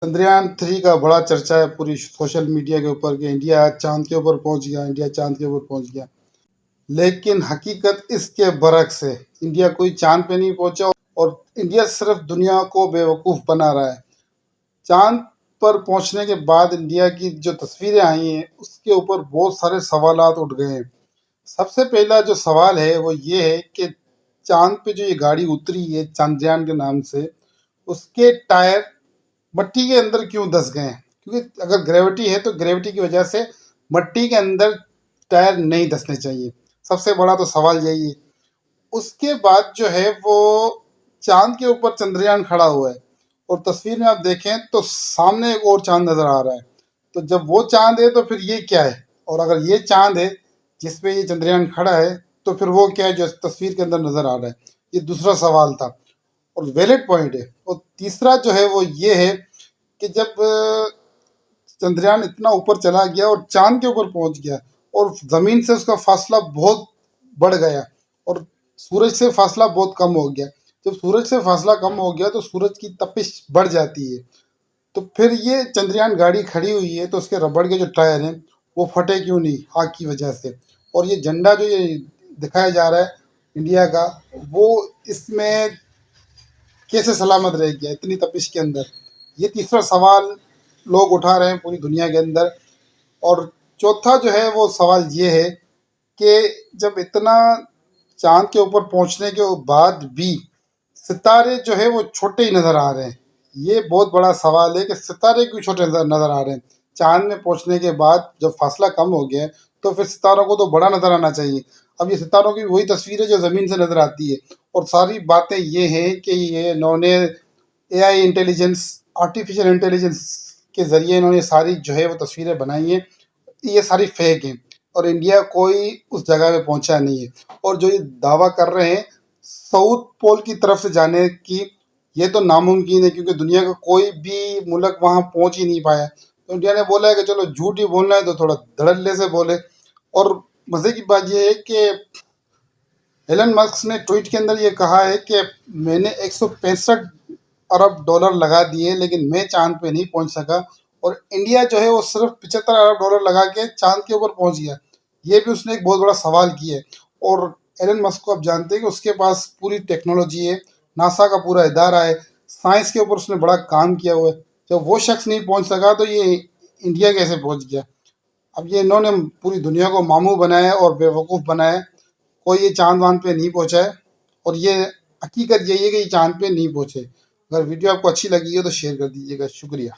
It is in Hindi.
चंद्रयान 3 का बड़ा चर्चा है पूरी सोशल मीडिया के ऊपर कि इंडिया चांद के ऊपर पहुंच गया, इंडिया चांद के ऊपर पहुंच गया। लेकिन हकीकत इसके बरक्स है। इंडिया कोई चांद पे नहीं पहुंचा और इंडिया सिर्फ दुनिया को बेवकूफ़ बना रहा है। चांद पर पहुंचने के बाद इंडिया की जो तस्वीरें आई हैं उसके ऊपर बहुत सारे सवालात उठ गए हैं। सबसे पहला जो सवाल है वो ये है कि चांद पे जो ये गाड़ी उतरी है चंद्रयान के नाम से, उसके टायर मट्टी के अंदर क्यों धंस गए हैं? क्योंकि अगर ग्रेविटी है तो ग्रेविटी की वजह से मट्टी के अंदर टायर नहीं धंसने चाहिए। सबसे बड़ा तो सवाल यही है। उसके बाद जो है वो चांद के ऊपर चंद्रयान खड़ा हुआ है और तस्वीर में आप देखें तो सामने एक और चांद नजर आ रहा है। तो जब वो चांद है तो फिर ये क्या है? और अगर ये चांद है जिसपे ये चंद्रयान खड़ा है तो फिर वो क्या है जो तस्वीर के अंदर नजर आ रहा है? ये दूसरा सवाल था और वैलिड पॉइंट है। और तीसरा जो है वो ये है कि जब चंद्रयान इतना ऊपर चला गया और चांद के ऊपर पहुंच गया और जमीन से उसका फासला बहुत बढ़ गया और सूरज से फासला बहुत कम हो गया। जब सूरज से फासला कम हो गया तो सूरज की तपिश बढ़ जाती है। तो फिर ये चंद्रयान गाड़ी खड़ी हुई है तो उसके रबड़ के जो टायर हैं वो फटे क्यों नहीं आग की वजह से? और ये झंडा जो ये दिखाया जा रहा है इंडिया का, वो इसमें कैसे सलामत रह गया इतनी तपिश के अंदर? ये तीसरा सवाल लोग उठा रहे हैं पूरी दुनिया के अंदर। और चौथा जो है वो सवाल ये है कि जब इतना चांद के ऊपर पहुंचने के बाद भी सितारे जो है वो छोटे ही नज़र आ रहे हैं। ये बहुत बड़ा सवाल है कि सितारे क्यों छोटे नज़र आ रहे हैं? चांद में पहुंचने के बाद जब फासला कम हो गया है तो फिर सितारों को तो बड़ा नज़र आना चाहिए। अब ये सितारों की वही तस्वीर है जो ज़मीन से नज़र आती है। और सारी बातें ये हैं कि ये इन्होंने एआई इंटेलिजेंस, आर्टिफिशियल इंटेलिजेंस के ज़रिए इन्होंने सारी जो है वो तस्वीरें बनाई हैं। ये सारी फेक हैं और इंडिया कोई उस जगह पे पहुंचा नहीं है। और जो ये दावा कर रहे हैं साउथ पोल की तरफ से जाने की, ये तो नामुमकिन है क्योंकि दुनिया का कोई भी मुल्क वहां पहुंच ही नहीं पाया। तो इंडिया ने बोला है कि चलो झूठ ही बोलना है तो थोड़ा धड़ल्ले से बोले। और मज़े की बात यह है कि एलन मस्क ने ट्वीट के अंदर ये कहा है कि मैंने 165 अरब डॉलर लगा दिए लेकिन मैं चांद पे नहीं पहुंच सका। और इंडिया जो है वो सिर्फ 75 अरब डॉलर लगा के चांद के ऊपर पहुंच गया। ये भी उसने एक बहुत बड़ा सवाल किया है। और एलन मस्क को आप जानते हैं कि उसके पास पूरी टेक्नोलॉजी है, नासा का पूरा इदारा है, साइंस के ऊपर उसने बड़ा काम किया हुआ है। जब वो शख्स नहीं पहुंच सका तो ये इंडिया कैसे पहुंच गया? अब ये इन्होंने पूरी दुनिया को मामू बनाया और बेवकूफ़ बनाया। कोई ये चांद वांद पे नहीं पहुंचा है और ये हकीकत यही है कि ये चांद पे नहीं पहुंचे। अगर वीडियो आपको अच्छी लगी है तो शेयर कर दीजिएगा। शुक्रिया।